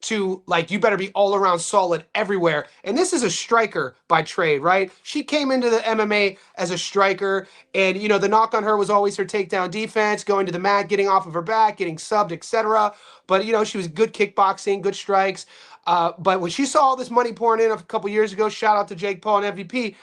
to like you better be all around solid everywhere. And this is a striker by trade, right? She came into the MMA as a striker, and the knock on her was always her takedown defense, going to the mat, getting off of her back, getting subbed, etc. But she was good kickboxing, good strikes. But when she saw all this money pouring in a couple years ago, shout out to Jake Paul and MVP.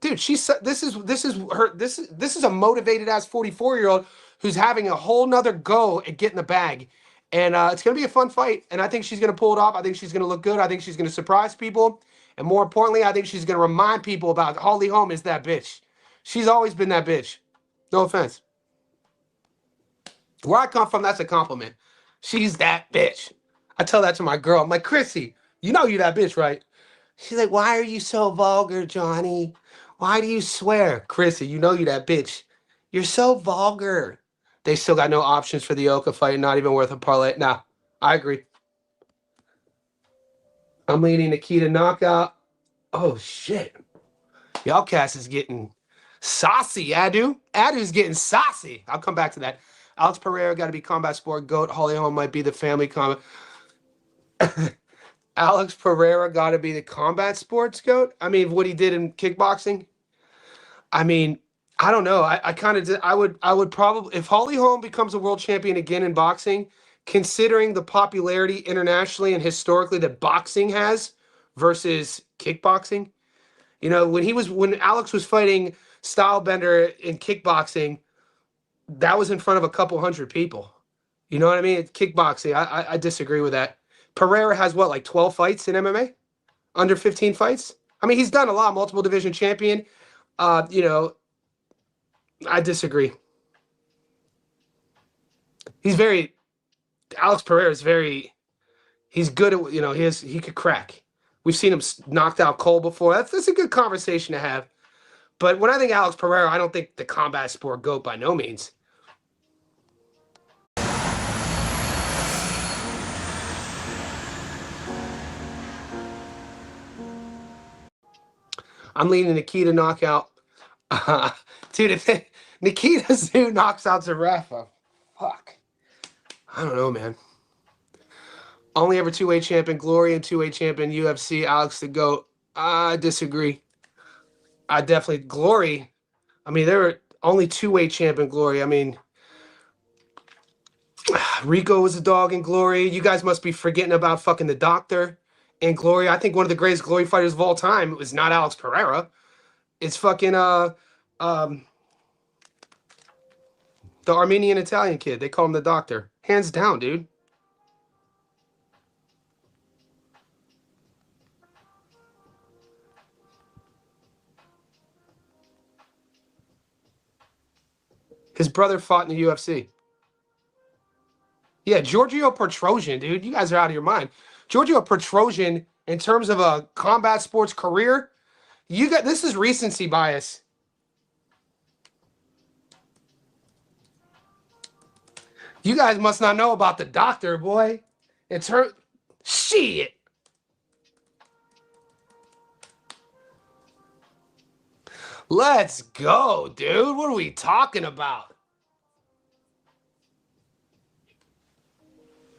Dude, this is a motivated ass 44-year-old who's having a whole nother go at getting the bag. And it's going to be a fun fight. And I think she's going to pull it off. I think she's going to look good. I think she's going to surprise people. And more importantly, I think she's going to remind people about Holly Holm is that bitch. She's always been that bitch. No offense. Where I come from, that's a compliment. She's that bitch. I tell that to my girl. I'm like, Chrissy, you that bitch, right? She's like, why are you so vulgar, Johnny? Why do you swear? Chrissy, you that bitch. You're so vulgar. They still got no options for the Oka fight, not even worth a parlay. Nah, I agree. I'm leaning Nikita knockout. Oh, shit. Y'all cast is getting saucy, Adu. Adu's getting saucy. I'll come back to that. Alex Pereira got to be combat sport GOAT. Holly Holm might be the family combat. Alex Pereira got to be the combat sports GOAT? I mean, what he did in kickboxing? I mean, I don't know. I kind of did. I would probably, if Holly Holm becomes a world champion again in boxing, considering the popularity internationally and historically that boxing has versus kickboxing, when Alex was fighting Stylebender in kickboxing, that was in front of a couple hundred people. You know what I mean? Kickboxing, I disagree with that. Pereira has what, like 12 fights in MMA? Under 15 fights? I mean, he's done a lot, multiple division champion. I disagree. Alex Pereira is he's good at, he could crack. We've seen him knocked out Cole before. That's a good conversation to have. But when I think Alex Pereira, I don't think the combat sport GOAT by no means. I'm leaning Nikita knockout. Dude, if Nikita Zoo knocks out Zerafa, fuck. I don't know, man. Only ever two-weight champion Glory and two-weight champion UFC Alex the GOAT. I disagree. I definitely Glory. I mean, there were only two-weight champion Glory. I mean, Rico was a dog in Glory. You guys must be forgetting about fucking the Doctor in Glory. I think one of the greatest Glory fighters of all time was not Alex Pereira. It's fucking the Armenian Italian kid. They call him the Doctor. Hands down, dude. His brother fought in the UFC. Yeah, Giorgio Petrosian, dude. You guys are out of your mind. Giorgio Petrosian, in terms of a combat sports career, this is recency bias. You guys must not know about the Doctor, boy. It's her shit. Let's go, dude. What are we talking about?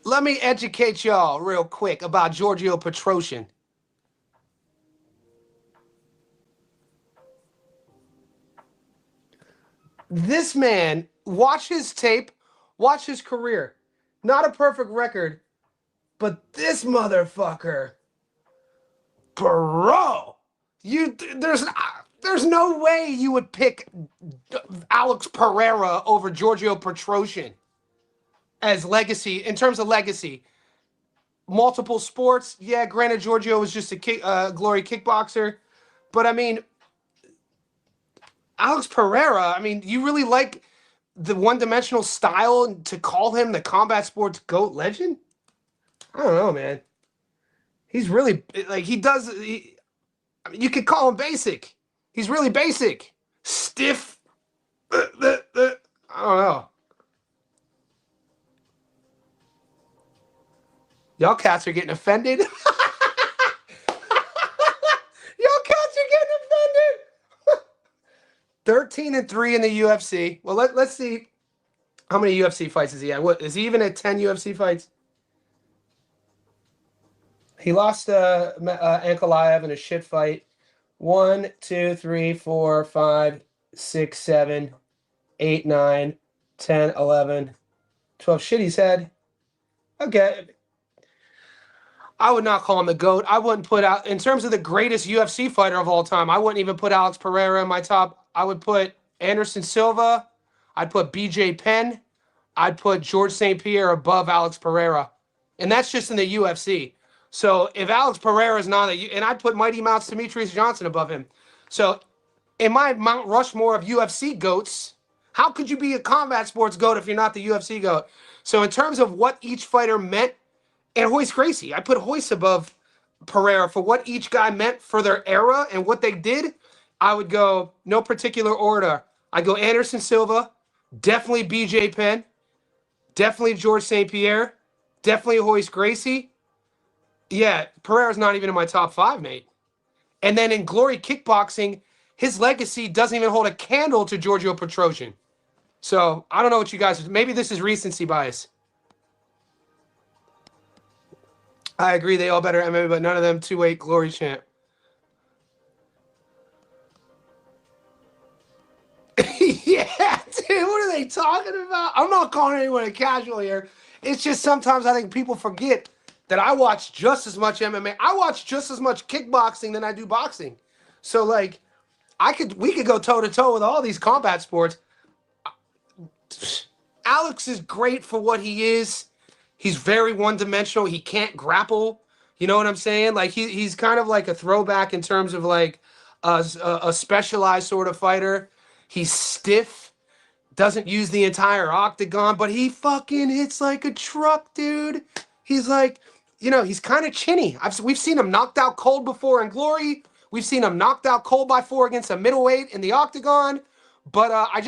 Let me educate y'all real quick about Giorgio Petrosian. This man, watch his tape, watch his career. Not a perfect record, but this motherfucker, bro, there's no way you would pick Alex Pereira over Giorgio Petrosian as legacy, in terms of legacy. Multiple sports, yeah, granted Giorgio was just a Glory kickboxer, but I mean, Alex Pereira, I mean, you really like the one-dimensional style to call him the combat sports GOAT legend? I don't know, man. He's really, like, I mean, you could call him basic. He's really basic. Stiff. I don't know. Y'all cats are getting offended. Y'all cats are getting offended. 13-3 in the UFC. Well, let's see how many UFC fights is he at. What is he even at 10 UFC fights? He lost to Ankalaev in a shit fight. 1, 2, 3, 4, 5, 6, 7, 8, 9, 10, 11, 12. Shit, he's had. Okay. I would not call him the GOAT. I wouldn't put out, in terms of the greatest UFC fighter of all time, I wouldn't even put Alex Pereira in my top. I would put Anderson Silva. I'd put BJ Penn. I'd put George St. Pierre above Alex Pereira. And that's just in the UFC. So if Alex Pereira is not, and I'd put Mighty Mouse Demetrius Johnson above him. So in my Mount Rushmore of UFC GOATs, how could you be a combat sports GOAT if you're not the UFC GOAT? So in terms of what each fighter meant, and Royce Gracie, I put Royce above Pereira for what each guy meant for their era and what they did. I would go no particular order. I go Anderson Silva, definitely BJ Penn, definitely George St. Pierre, definitely Royce Gracie. Yeah, Pereira's not even in my top 5, mate. And then in Glory Kickboxing, his legacy doesn't even hold a candle to Giorgio Petrosian. So I don't know what you guys. Maybe this is recency bias. I agree, they all better MMA, but none of them 2-weight Glory champ. Yeah, dude, what are they talking about? I'm not calling anyone a casual here. It's just sometimes I think people forget that I watch just as much MMA. I watch just as much kickboxing than I do boxing. So like, we could go toe to toe with all these combat sports. Alex is great for what he is. He's very one-dimensional. He can't grapple. You know what I'm saying? Like he's kind of like a throwback in terms of like a specialized sort of fighter. He's stiff, doesn't use the entire octagon, but he fucking hits like a truck, dude. He's like, he's kind of chinny. We've seen him knocked out cold before in Glory. We've seen him knocked out cold by 4 against a middleweight in the octagon. But I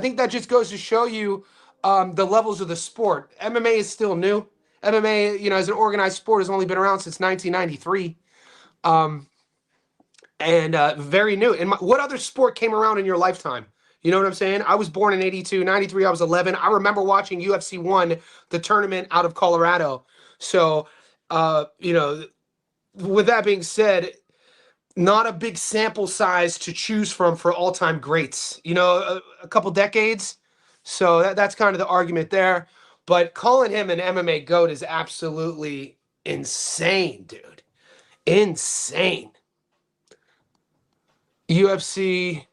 think that just goes to show you the levels of the sport. MMA is still new. MMA, as an organized sport, has only been around since 1993. And very new. And what other sport came around in your lifetime? You know what I'm saying? I was born in 82, 93, I was 11. I remember watching UFC 1, the tournament out of Colorado. So, with that being said, not a big sample size to choose from for all-time greats. A couple decades. So that's kind of the argument there. But calling him an MMA GOAT is absolutely insane, dude. Insane. UFC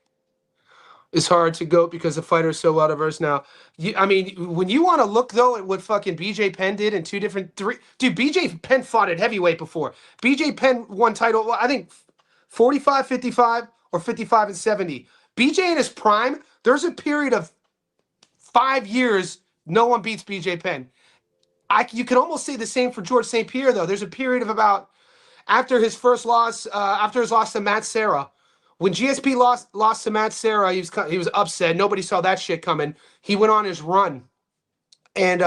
is hard to GOAT because the fighter is so well diverse now. When you want to look, though, at what fucking BJ Penn did in dude, BJ Penn fought at heavyweight before. BJ Penn won title, I think, 45, 55, or 55 and 70. BJ in his prime, there's a period of 5 years no one beats BJ Penn. You can almost say the same for George St. Pierre, though. There's a period of about, after his loss to Matt Serra, when GSP lost to Matt Serra, he was upset. Nobody saw that shit coming. He went on his run, and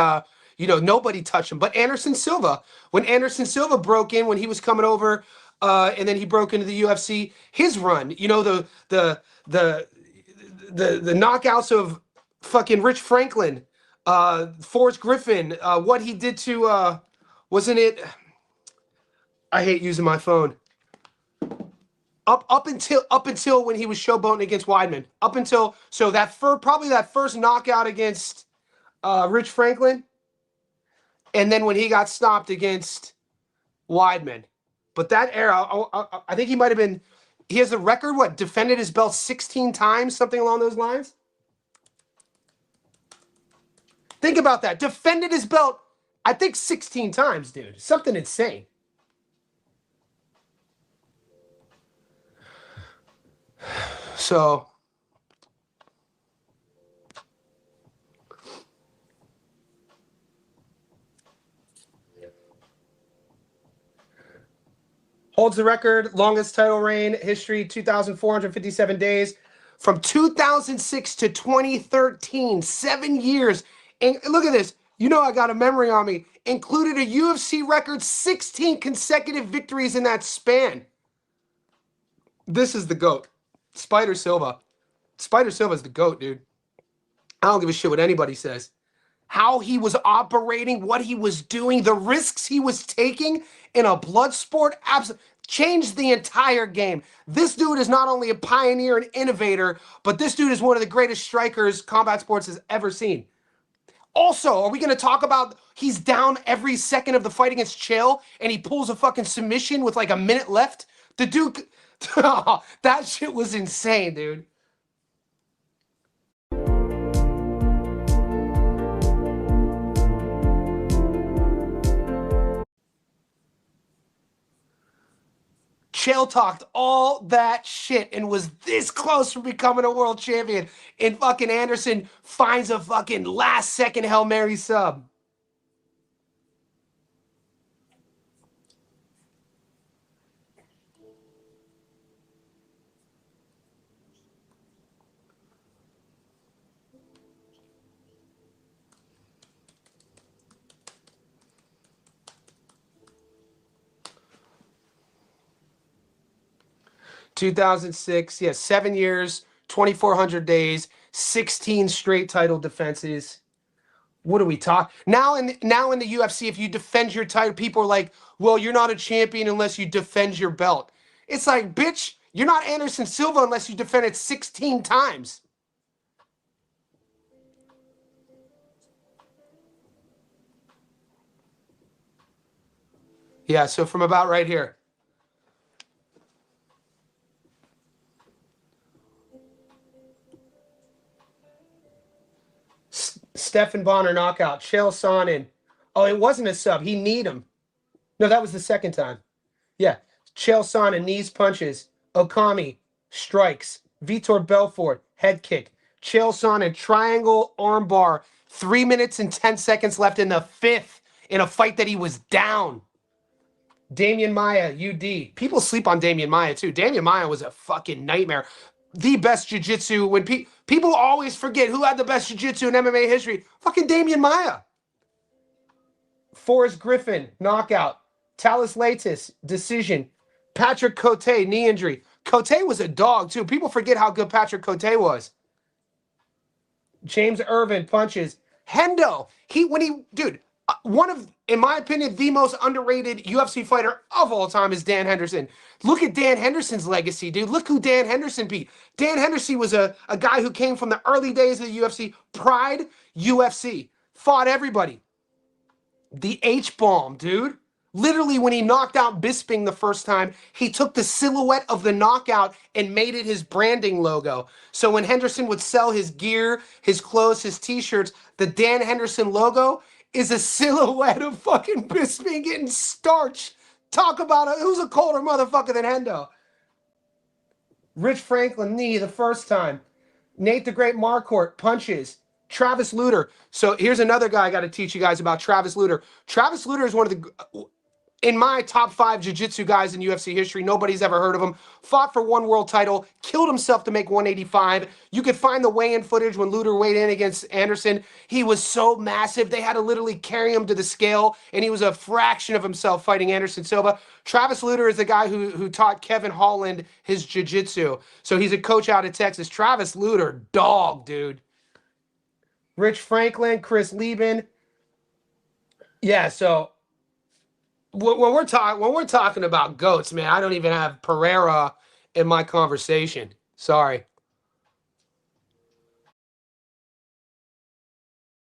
nobody touched him. But Anderson Silva, when Anderson Silva broke in, when he was coming over, and then he broke into the UFC, his run, the knockouts of fucking Rich Franklin, Forrest Griffin, what he did to, wasn't it? I hate using my phone. Up until when he was showboating against Weidman. Probably that first knockout against Rich Franklin, and then when he got stopped against Weidman. But that era, I think he might have been. He has the record. Defended his belt 16 times, something along those lines. Think about that. Defended his belt, I think 16 times, dude. Something insane. So, holds the record, longest title reign, history, 2,457 days. From 2006 to 2013, 7 years. And look at this. I got a memory on me. Included a UFC record, 16 consecutive victories in that span. This is the GOAT. Spider Silva. Spider Silva's the GOAT, dude. I don't give a shit what anybody says. how he was operating, what he was doing, the risks he was taking in a blood sport, changed the entire game. This dude is not only a pioneer and innovator, but this dude is one of the greatest strikers combat sports has ever seen. Also, are we going to talk about he's down every second of the fight against Chael and he pulls a fucking submission with like a minute left? The dude, that shit was insane, dude. Chael talked all that shit and was this close from becoming a world champion. And fucking Anderson finds a fucking last second Hail Mary sub. (2006), yeah, 7 years, 2,400 days, 16 straight title defenses. What are we talking now? In the UFC, if you defend your title, people are like, "Well, you're not a champion unless you defend your belt." It's like, bitch, you're not Anderson Silva unless you defend it 16 times. Yeah, so from about right here. Stephan Bonner knockout. Chael Sonnen. Oh, it wasn't a sub. He kneed him. No, that was the second time. Yeah. Chael Sonnen knees punches. Okami strikes. Vitor Belfort head kick. Chael Sonnen triangle armbar. 3 minutes and 10 seconds left in the fifth in a fight that he was down. Damian Maia, UD. People sleep on Damian Maia too. Damian Maia was a fucking nightmare. The best jiu-jitsu. When people always forget who had the best jiu-jitsu in MMA history. Fucking Damian Maia. Forrest Griffin, knockout. Talis Latis, decision. Patrick Cote, knee injury. Cote was a dog too. People forget how good Patrick Cote was. James Irvin punches. Hendo, dude, one of, in my opinion, the most underrated UFC fighter of all time is Dan Henderson. Look at Dan Henderson's legacy, dude. Look who Dan Henderson beat. Dan Henderson was a guy who came from the early days of the UFC. Pride UFC. Fought everybody. The H-bomb, dude. Literally, when he knocked out Bisping the first time, he took the silhouette of the knockout and made it his branding logo. So when Henderson would sell his gear, his clothes, his t-shirts, the Dan Henderson logo is a silhouette of fucking Bisping getting starched. Talk about it. Who's a colder motherfucker than Hendo? Rich Franklin knee the first time. Nate the Great Marquardt punches. Travis Lutter. So here's another guy I got to teach you guys about, Travis Lutter. Travis Lutter is one of the, in my top 5 jiu-jitsu guys in UFC history. Nobody's ever heard of him. Fought for 1 world title, killed himself to make 185. You could find the weigh-in footage when Lutter weighed in against Anderson. He was so massive, they had to literally carry him to the scale, and he was a fraction of himself fighting Anderson Silva. Travis Lutter is the guy who taught Kevin Holland his jiu-jitsu. So he's a coach out of Texas. Travis Lutter, dog, dude. Rich Franklin, Chris Lieben. Yeah, so when we're talking about GOATs, man, I don't even have Pereira in my conversation. Sorry.